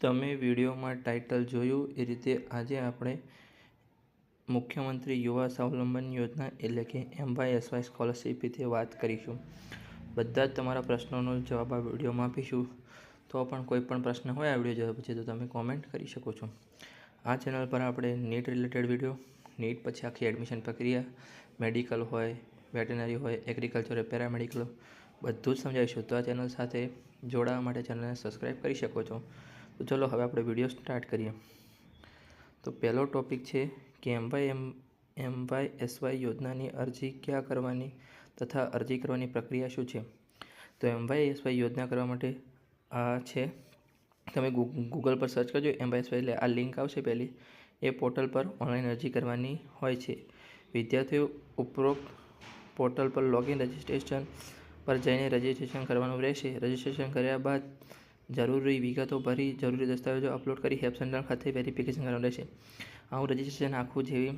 તમે વિડીયોમાં ટાઇટલ જોયું એ રીતે આજે આપણે મુખ્યમંત્રી યુવા સ્વાવલંબન યોજના એટલે કે MYSY સ્કોલરશીપ વિશે વાત કરીશું. બધા જ તમારા પ્રશ્નોનો જવાબ આ વિડીયોમાં આપીશું. તો પણ કોઈ પણ પ્રશ્ન હોય આ વિડીયો જોયા પછી તો તમે કોમેન્ટ કરી શકો છો. આ ચેનલ પર આપણે નીટ રિલેટેડ વિડીયો, નીટ પછી આખી એડમિશન પ્રક્રિયા, મેડિકલ હોય, વેટરનરી હોય, એગ્રીકલ્ચર હોય, પેરામેડિકલ બધું જ સમજાવીશું. તો આ ચેનલ સાથે જોડાવા માટે ચેનલને સબસ્ક્રાઈબ કરી શકો છો. તો ચલો હવે આપણે વિડીયો સ્ટાર્ટ કરીએ. તો પહેલો ટોપિક છે કે MYSY યોજનાની અરજી ક્યાં કરવાની તથા અરજી કરવાની પ્રક્રિયા શું છે. તો MYSY યોજના કરવા માટે આ છે, તમે ગૂગલ પર સર્ચ કરજો MYSY એટલે આ લિંક આવશે પહેલી, એ પોર્ટલ પર ઓનલાઈન અરજી કરવાની હોય છે. વિદ્યાર્થીઓ ઉપરોક્ત પોર્ટલ પર લોગિન રજિસ્ટ્રેશન પર જઈને રજિસ્ટ્રેશન કરવાનું રહેશે. રજિસ્ટ્રેશન કર્યા બાદ જરૂરી વિગતો ભરી જરૂરી દસ્તાવેજો અપલોડ કરી હેલ્પ સેન્ટર ખાતે વેરિફિકેશન કરવાનું રહેશે. હું રજિસ્ટ્રેશન આખું જેવી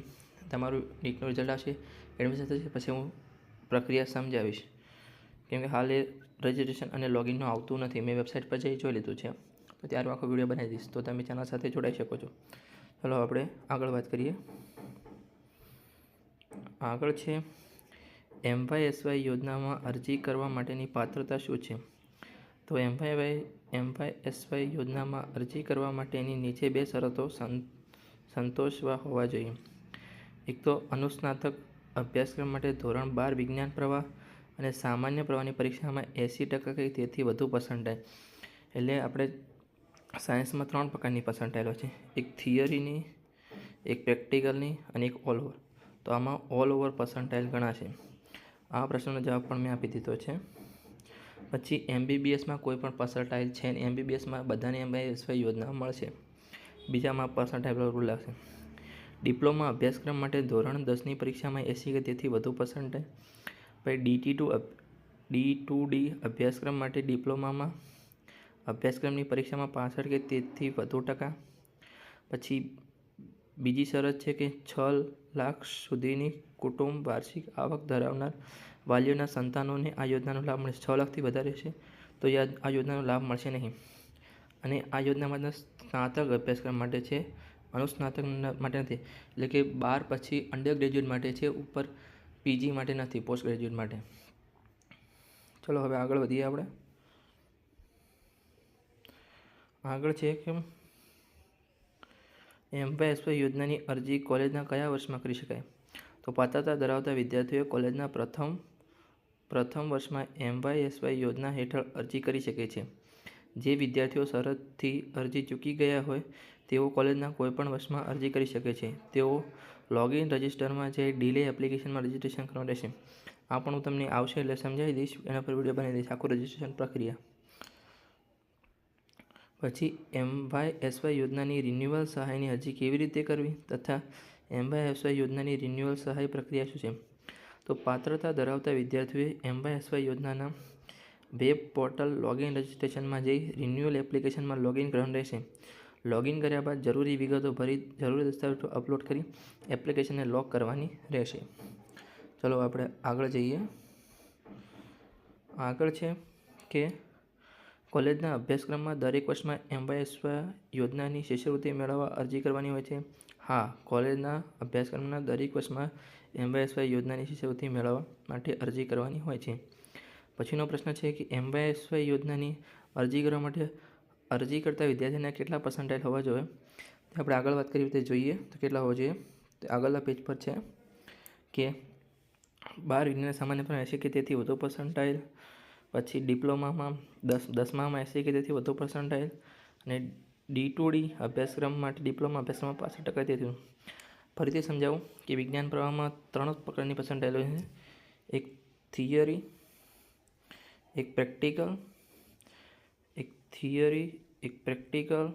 તમારું નીટનું રિઝલ્ટ આવશે, એડમિશન થશે પછી હું પ્રક્રિયા સમજાવીશ. કેમ કે હાલ એ રજિસ્ટ્રેશન અને લોગિનનું આવતું નથી. મેં વેબસાઇટ પર જઈ જોઈ લીધું છે, તો ત્યારે આખો વિડીયો બનાવી દઈશ, તો તમે ચેનલ સાથે જોડાઈ શકો છો. ચાલો આપણે આગળ વાત કરીએ. આગળ છે MYSY યોજનામાં અરજી કરવા માટેની પાત્રતા શું છે. તો MYSY યોજનામાં અરજી કરવા માટેની નીચે બે શરતો સંતોષવા હોવા જોઈએ. એક તો અનુસ્નાતક અભ્યાસક્રમ માટે ધોરણ 12 વિજ્ઞાન પ્રવાહ અને સામાન્ય પ્રવાહની પરીક્ષામાં 80% કે તેથી વધુ પર્સન્ટાઇલ. એટલે આપણે સાયન્સમાં 3 પ્રકારની પર્સન્ટાઇલો છે, એક થિયરીની, એક પ્રેક્ટિકલની અને એક ઓલ ઓવર. તો આમાં ઓલ ઓવર પર્સન્ટાઇલ ગણાશે. આ પ્રશ્નનો જવાબ પણ મેં આપી દીધો છે. પછી MBBSમાં કોઈ પણ પર્સન્ટાઇલ છે ને, MBBSમાં બધાને MYSY યોજના મળશે. બીજામાં પર્સન્ટાઇલ રૂલ લાગશે. ડિપ્લોમા અભ્યાસક્રમ માટે ધોરણ 10ની પરીક્ષામાં 80 કે તેથી વધુ પર્સન્ટાઇલ. પછી D2D અભ્યાસક્રમ માટે ડિપ્લોમામાં અભ્યાસક્રમની પરીક્ષામાં 65 કે તેથી વધુ ટકા. પછી બીજી શરત છે કે 6 લાખ સુધીની કુટુંબ વાર્ષિક આવક ધરાવનાર વાલીઓના સંતાનોને આ યોજનાનો લાભ મળશે. 6 લાખથી વધારે છે તો આ યોજનાનો લાભ મળશે નહીં. અને આ યોજના માત્ર સ્નાતક અભ્યાસક્રમ માટે છે, અનુસ્નાતક માટે નથી. એટલે કે 12 પછી અંડર ગ્રેજ્યુએટ માટે છે, ઉપર PG માટે નથી, પોસ્ટ ગ્રેજ્યુએટ માટે. ચલો હવે આગળ વધીએ આપણે. આગળ છે કે MYSY યોજનાની અરજી કોલેજના કયા વર્ષમાં કરી શકાય. તો પાત્રતા ધરાવતા વિદ્યાર્થીઓ કોલેજના પ્રથમ વર્ષમાં MYSY યોજના હેઠળ અરજી કરી શકે છે. જે વિદ્યાર્થીઓ શરતથી અરજી ચૂકી ગયા હોય તેઓ કોલેજના કોઈપણ વર્ષમાં અરજી કરી શકે છે. તેઓ લોગિન રજિસ્ટરમાં જઈ ડીલે એપ્લિકેશનમાં રજિસ્ટ્રેશન કરવાનું રહેશે. આ પણ હું તમને આવશે એટલે સમજાવી દઈશ, એના પર વિડીયો બનાવી દઈશ, આખું રજિસ્ટ્રેશન પ્રક્રિયા. પછી MYSY યોજનાની રિન્યુઅલ સહાયની અરજી કેવી રીતે કરવી તથા MYSY યોજનાની રિન્યુઅલ સહાય પ્રક્રિયા શું છે. તો પાત્રતા ધરાવતા વિદ્યાર્થીઓએ MYSY યોજનાના વેબ પોર્ટલ લોગિન રજિસ્ટ્રેશનમાં જઈ રિન્યુઅલ એપ્લિકેશનમાં લોગિન કરવાનું રહેશે. લોગિન કર્યા બાદ જરૂરી વિગતો ભરી જરૂરી દસ્તાવેજો અપલોડ કરી એપ્લિકેશનને લોક કરવાની રહેશે. ચલો આપણે આગળ જઈએ. આગળ છે કે કોલેજના અભ્યાસક્રમમાં દરેક વર્ષમાં MYSY યોજનાની શિષ્યવૃત્તિ મેળવવા અરજી કરવાની હોય છે. હા, કોલેજના અભ્યાસક્રમના દરેક વર્ષમાં MYSY યોજનાની શિષ્યવૃત્તિ મેળવવા માટે અરજી કરવાની હોય છે. પછીનો પ્રશ્ન છે કે MYSY યોજનાની અરજી કરવા માટે અરજી કરતા વિદ્યાર્થીના કેટલા પર્સન્ટાઇલ હોવા જોઈએ. આપણે આગળ વાત કરી તે જોઈએ તો કેટલા હોવા જોઈએ. તો આગળના પેજ પર છે કે 12 વિજ્ઞાન સામાન્ય પણ 80 કે તેથી વધુ પર્સન્ટાઇલ. પછી ડિપ્લોમામાં 10માં 80 કે તેથી વધુ પર્સન્ટાઇલ. અને D2D અભ્યાસક્રમ માટે ડિપ્લોમા અભ્યાસક્રમમાં 65% તેથી. ફરીથી સમજાવું કે વિજ્ઞાન પ્રવાહમાં 3 પ્રકારની પર્સન્ટાઇલો છે, એક થિયરી, એક પ્રેક્ટિકલ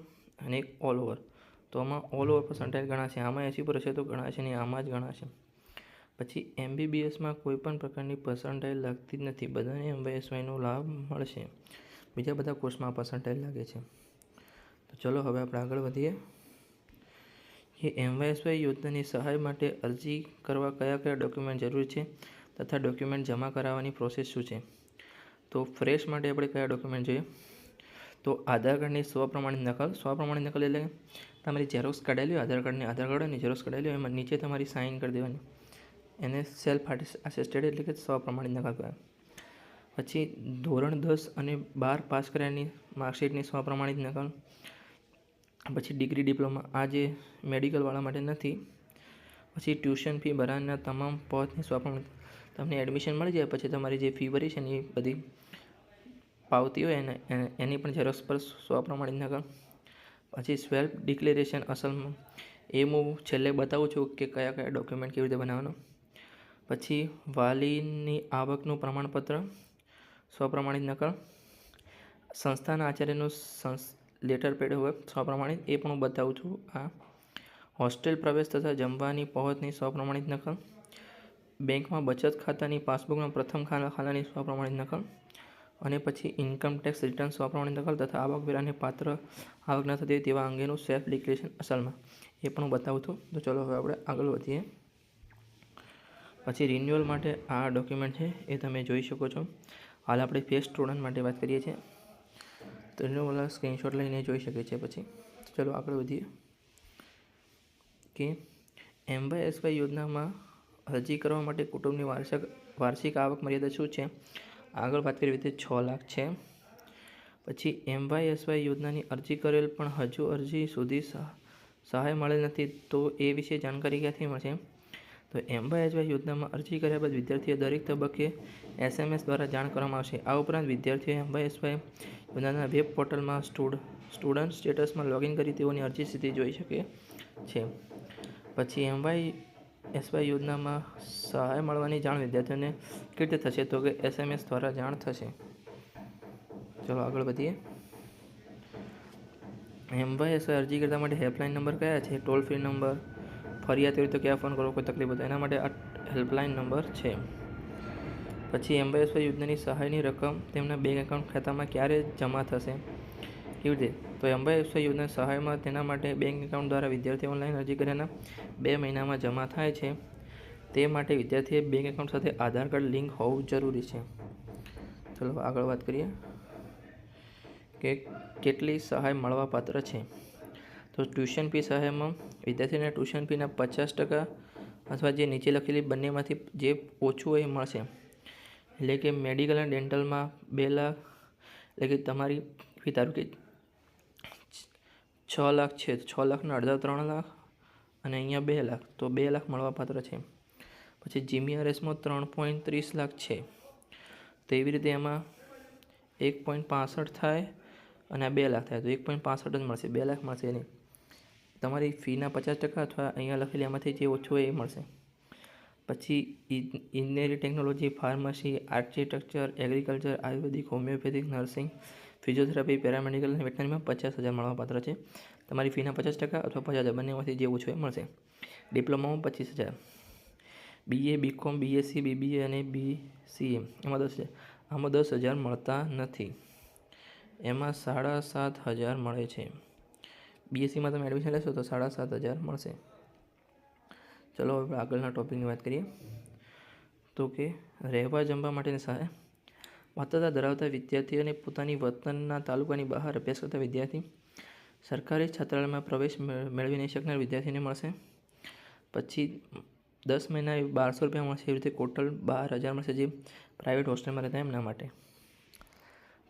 અને એક ઓલ ઓવર. તો આમાં ઓલ ઓવર પર્સન્ટાઇલ ગણાશે. આમાં 80 પર હશે તો ગણાશે નહીં, આમાં જ ગણાશે. પછી MBBSમાં કોઈ પણ પ્રકારની પર્સન્ટાઇલ લાગતી જ નથી, બધાને MYSYનો લાભ મળશે. બીજા બધા કોર્સમાં પર્સન્ટાઇલ લાગે છે. તો ચલો હવે આપણે આગળ વધીએ કે MYSY યોજનાની સહાય માટે અરજી કરવા કયા કયા ડોક્યુમેન્ટ જરૂરી છે તથા ડોક્યુમેન્ટ જમા કરાવવાની પ્રોસેસ શું છે. તો ફ્રેશ માટે આપણે કયા ડોક્યુમેન્ટ જોઈએ. તો આધાર કાર્ડની સ્વપ્રમાણિત નકલ એટલે તમારી ઝેરોક્સ કાઢેલી હોય આધાર કાર્ડની ઝેરોક્સ કાઢેલી હોય એમાં નીચે તમારી સાઇન કરી દેવાની, એને સેલ્ફ અટેસ્ટેડ એટલે કે સ્વપ્રમાણિત નકલ કહેવાય. પછી ધોરણ 10 અને 12 પાસ કર્યાની માર્કશીટની સ્વપ્રમાણિત નકલ. પછી ડિગ્રી ડિપ્લોમા, આ જે મેડિકલવાળા માટે નથી. પછી ટ્યુશન ફી ભરવાના તમામ પહોંચની સ્વપ્રમાણિત, તમને એડમિશન મળી જાય પછી તમારી જે ફી ભરી છે ને એ બધી પાવતી હોય એની પણ ઝેરોક્સ પર સ્વપ્રમાણિત નકલ. પછી સેલ્ફ ડિક્લેરેશન અસલમાં, એ હું છેલ્લે બતાવું છું કે કયા કયા ડોક્યુમેન્ટ કેવી રીતે બનાવવાનો. પછી વાલીની આવકનું પ્રમાણપત્ર સ્વપ્રમાણિત નકલ. સંસ્થાના આચાર્યનું લેટર પેડ હોય સ્વપ્રમાણિત, એ પણ હું બતાવું છું. આ હોસ્ટેલ પ્રવેશ તથા જમવાની પહોંચની સ્વપ્રમાણિત નકલ. બેંકમાં બચત ખાતાની પાસબુકના પ્રથમ ખાનાની સ્વપ્રમાણિત નકલ. અને પછી ઇન્કમ ટેક્સ રિટર્ન સ્વપ્રમાણિત નકલ તથા આવકવેરાને પાત્ર આવક ન થતી તેવા અંગેનું સેલ્ફ ડિક્લેરેશન અસલમાં, એ પણ હું બતાવું છું. તો ચલો હવે આપણે આગળ વધીએ. પછી રિન્યુઅલ માટે આ ડોક્યુમેન્ટ છે એ તમે જોઈ શકો છો. હાલ આપણે ફેસ સ્ટુડન્ટ માટે વાત કરીએ છીએ, તો રિન્યુઅલ સ્ક્રીનશોટ લઈને જોઈ શકીએ છીએ. પછી ચલો આગળ વધીએ કે MYSY યોજનામાં અરજી કરવા માટે કુટુંબની વાર્ષિક આવક મર્યાદા શું છે. આગળ વાત કરીએ તો 6 લાખ છે. પછી MYSY યોજનાની અરજી કરેલ પણ હજુ અરજી સુધી સહાય મળેલ નથી, તો એ વિશે જાણકારી ક્યાંથી મળશે. તો MYSY યોજનામાં અરજી કર્યા બાદ વિદ્યાર્થીએ દરેક તબક્કે SMS દ્વારા જાણ કરવામાં આવશે. આ ઉપરાંત વિદ્યાર્થીઓએ MYSY યોજનાના વેબ પોર્ટલમાં સ્ટુડન્ટ સ્ટેટસમાં લોગિન કરી તેઓની અરજી સ્થિતિ જોઈ શકે છે. પછી MYSY યોજનામાં સહાય મળવાની જાણ વિદ્યાર્થીઓને કેવી રીતે થશે, તો કે SMS દ્વારા જાણ થશે. ચલો આગળ વધીએ. MYSY અરજી કરતા માટે હેલ્પલાઇન નંબર કયા છે, ટોલ ફ્રી નંબર, ફરિયાદ હોય તો ક્યાં ફોન કરો કોઈ તકલીફ હોય એના માટે આ હેલ્પલાઇન નંબર છે. પછી MYSY યોજનાની સહાયની રકમ તેમના બેંક એકાઉન્ટ ખાતામાં ક્યારે જમા થશે, કેવી રીતે, તો MYSY યોજના સહાયમાં તેના માટે બેંક એકાઉન્ટ દ્વારા વિદ્યાર્થી ઓનલાઈન અરજી કર્યાના 2 મહિનામાં જમા થાય છે. તે માટે વિદ્યાર્થીએ બેંક એકાઉન્ટ સાથે આધાર કાર્ડ લિંક હોવું જરૂરી છે. ચલો આગળ વાત કરીએ કે કેટલી સહાય મળવાપાત્ર છે. તો ટ્યુશન ફી સહાયમાં વિદ્યાર્થીને ટ્યુશન ફીના 50% અથવા જે નીચે લખેલી બંનેમાંથી જે ઓછું હોય એ મળશે. એટલે કે મેડિકલ અને ડેન્ટલમાં 2 લાખ, એટલે કે તમારી ફી ધારો કે 6 લાખ છે, 6 લાખના અડધા 3 લાખ અને અહીંયા 2 લાખ, તો 2 લાખ મળવાપાત્ર છે. પછી GMRSમાં 3.30 લાખ છે, તો એવી રીતે એમાં 1.65 થાય અને 2 લાખ થાય, તો 1.65 જ મળશે, 2 લાખ મળશે નહીં. તમારી ફીના 50% અથવા અહીંયા લખેલી એમાંથી જે ઓછું હોય એ મળશે. પછી ઇજનેરી, ટેકનોલોજી, ફાર્મસી, આર્કિટેક્ચર, એગ્રીકલ્ચર, આયુર્વેદિક, હોમિયોપેથિક, નર્સિંગ, ફિઝિયોથેરાપી, પેરામેડિકલ અને વેટનરીમાં 50,000 મળવાપાત્ર છે. તમારી ફીના 50% અથવા 50,000 બંનેમાંથી જે ઓછું એ મળશે. ડિપ્લોમામાં 25,000. BA, BCom, BSc, BBA અને BCA એમાં 10,000. આમાં 10,000 મળતા નથી, એમાં 7,500 મળે છે. BScમાં તમે એડમિશન લેશો તો 7,500 મળશે. ચલો હવે આગળના ટોપિકની વાત કરીએ. તો કે રહેવા જમવા માટેની સહાય. પાત્રતા ધરાવતા વિદ્યાર્થીઓને પોતાની વતનના તાલુકાની બહાર અભ્યાસ કરતા વિદ્યાર્થી સરકારી છાત્રાલયમાં પ્રવેશ મેળવી નહીં શકનાર વિદ્યાર્થીને મળશે. પછી 10 મહિના 1,200 રૂપિયા મળશે. એવી રીતે ટોટલ 12,000 મળશે જે પ્રાઇવેટ હોસ્ટેલમાં રહેતા એમના માટે.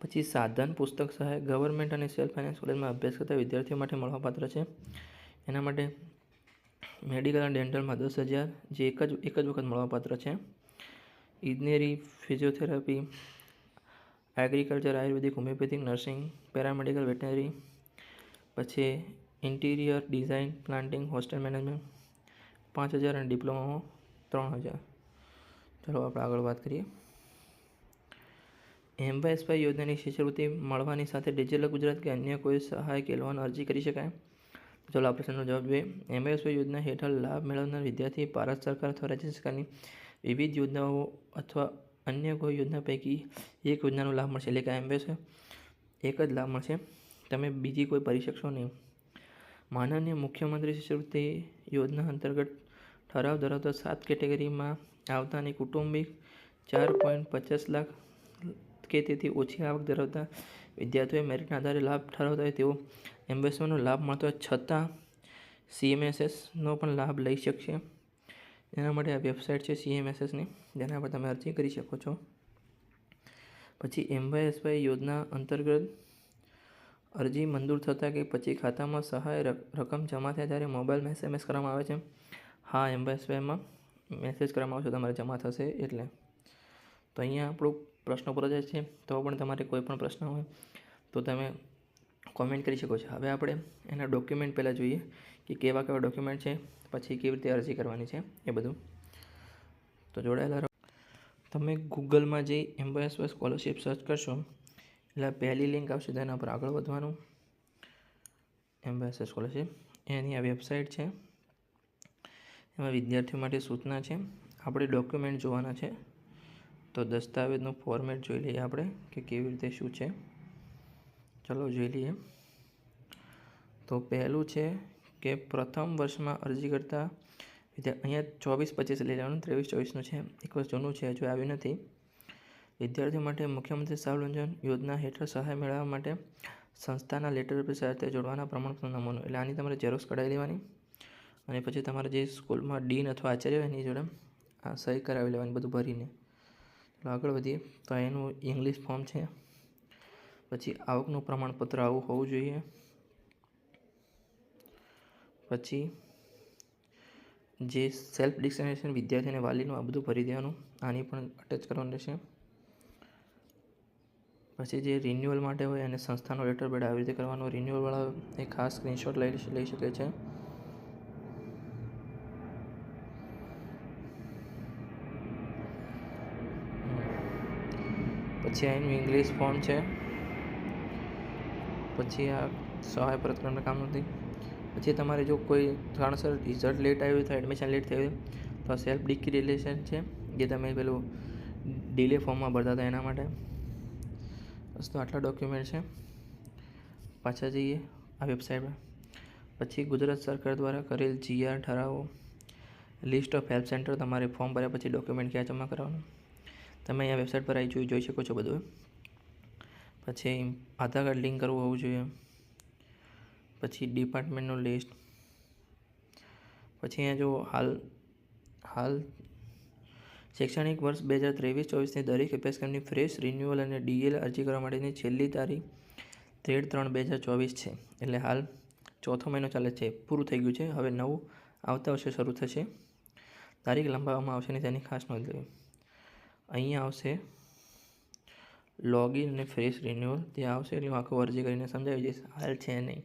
પછી સાધન પુસ્તક સહાય ગવર્મેન્ટ અને સેલ્ફ ફાઇનાન્સ કોલેજમાં અભ્યાસ કરતા વિદ્યાર્થીઓ માટે મળવાપાત્ર છે. એના માટે મેડિકલ અને ડેન્ટલમાં 10,000 જે એક જ વખત મળવાપાત્ર છે. ઇજનેરી, ફિઝિયોથેરાપી, એગ્રીકલ્ચર, આયુર્વેદિક, હોમિયોપેથિક, નર્સિંગ, પેરામેડિકલ, વેટનરી, પછી interior design, planting, hostel management 5,000 અને ડિપ્લોમામાં 3,000. ચાલો આપણે આગળ વાત કરીએ. MYSY યોજનાની શિષ્યવૃત્તિ મળવાની સાથે ડિજિટલ ગુજરાત કે અન્ય કોઈ સહાય કે લોન અરજી કરી શકાય. ચાલો આ પ્રશ્નનો જવાબ જોઈએ. MYSY યોજના હેઠળ લાભ મેળવનાર વિદ્યાર્થી ભારત સરકાર અથવા રાજ્ય સરકારની વિવિધ યોજનાઓ અથવા અન્ય કોઈ યોજના પૈકી એક યોજનાનો લાભ મળશે. એટલે કે MYSY એક જ લાભ મળશે, તમે બીજી કોઈ ભરી શકશો નહીં. માનનીય મુખ્યમંત્રી શિષ્યવૃત્તિ યોજના અંતર્ગત ઠરાવ ધરાવતા 7 કેટેગરીમાં આવતાની કુટુંબિક 4.50 લાખ કે તેથી ઓછી આવક ધરાવતા વિદ્યાર્થીઓએ મેરિટના આધારે લાભ ઠરાવતા હોય તેઓ એમવાયએસવાયનો લાભ મળતો હોય છતાં CMSSનો પણ લાભ લઈ શકશે. એના માટે આ વેબસાઇટ છે CMSSની, જેના પર તમે અરજી કરી શકો છો. પછી એમવાયએસવાય યોજના અંતર્ગત અરજી મંજૂર થતાં કે પછી ખાતામાં સહાય રકમ જમા થાય ત્યારે મોબાઈલ SMS કરવામાં આવે છે. હા, એમવાયએસવાયમાં મેસેજ કરવામાં આવશે તમારે જમા થશે એટલે. તો અહીંયા આપણું પ્રશ્ન પૂરો થાય છે. તો પણ તમારે કોઈ પણ પ્રશ્ન હોય તો તમે કોમેન્ટ કરી શકો છો. હવે આપણે એના ડોક્યુમેન્ટ પહેલાં જોઈએ કે કેવા ડોક્યુમેન્ટ છે, પછી કેવી રીતે અરજી કરવાની છે એ બધું. તો જોડાયેલા રહો. તમે ગૂગલમાં જઈ એમવાયએસવાય સ્કોલરશિપ સર્ચ કરશો એટલે પહેલી લિંક આવશે, તેના પર આગળ વધવાનું. એમવાયએસવાય સ્કોલરશિપ એની આ વેબસાઇટ છે. એમાં વિદ્યાર્થીઓ માટે સૂચના છે. આપણે ડોક્યુમેન્ટ જોવાના છે. તો દસ્તાવેજનું ફોર્મેટ જોઈ લઈએ આપણે કે કેવી રીતે શું છે. ચલો જોઈ લઈએ. તો પહેલું છે કે પ્રથમ વર્ષમાં અરજી કરતા અહીંયા 24-25 લઈ લેવાનું, 23-24નું છે. એક વર્ષ જૂનું છે, હજુ આવ્યું નથી. વિદ્યાર્થીઓ માટે મુખ્યમંત્રી સ્વાવલંબન યોજના હેઠળ સહાય મેળવવા માટે સંસ્થાના લેટર સાથે જોડવાના પ્રમાણપત્ર નમૂનો. એટલે આની તમારે ઝેરોક્ષ કઢાવી લેવાની અને પછી તમારે જે સ્કૂલમાં ડીન અથવા આચાર્ય હોય એની જોડે આ સહી કરાવી લેવાની, બધું ભરીને. આગળ વધીએ તો એનું ઇંગ્લિશ ફોર્મ છે. પછી આવકનું પ્રમાણપત્ર આવું હોવું જોઈએ. પછી જે સેલ્ફ ડિક્લેરેશન વિદ્યાર્થી અને વાલીનું આ બધું ભરી દેવાનું, આની પણ અટેચ કરવાનું રહેશે. પછી જે રિન્યુઅલ માટે હોય અને સંસ્થાનો લેટર પેડ આવી રીતે કરવાનો. રિન્યુઅલવાળા એક ખાસ સ્ક્રીનશોટ લઈ શકે છે. પછી આ એનું ઇંગ્લિશ ફોર્મ છે. પછી આ સહાય પરત કરવાનું કામ નથી. પછી તમારે જો કોઈ કારણસર રિઝલ્ટ લેટ આવ્યું તો એડમિશન લેટ થયું તો સેલ્ફ ડિક્લેરેશન છે, જે તમે પેલું ડીલે ફોર્મમાં ભરતા હતા એના માટે. બસ તો આટલા ડોક્યુમેન્ટ છે. પાછા જઈએ આ વેબસાઇટ પર. પછી ગુજરાત સરકાર દ્વારા કરેલ GR ઠરાવો, લિસ્ટ ઓફ હેલ્પ સેન્ટર, તમારે ફોર્મ ભર્યા પછી ડોક્યુમેન્ટ ક્યાં જમા કરવાનું તમે અહીંયા વેબસાઇટ પર આવી જોઈ શકો છો બધું. પછી આધાર કાર્ડ લિંક કરવું હોવું જોઈએ. પછી ડિપાર્ટમેન્ટનું લિસ્ટ. પછી અહીંયા જો હાલ શૈક્ષણિક વર્ષ 2023-24ની દરેક અભ્યાસક્રમની ફ્રેશ, રિન્યુઅલ અને DL અરજી કરવા માટેની છેલ્લી તારીખ 13/3/2024 છે. એટલે હાલ ચોથો મહિનો ચાલે છે, પૂરું થઈ ગયું છે. હવે નવું આવતા વર્ષે શરૂ થશે. તારીખ લંબાવવામાં આવશે નહીં, તેની ખાસ નોંધ લેવી. અહીંયા આવશે લોગિન અને ફ્રેશ રિન્યુઅલ, ત્યાં આવશે એટલે હું આખું અરજી કરીને સમજાવી દઈશ. હાલ છે નહીં.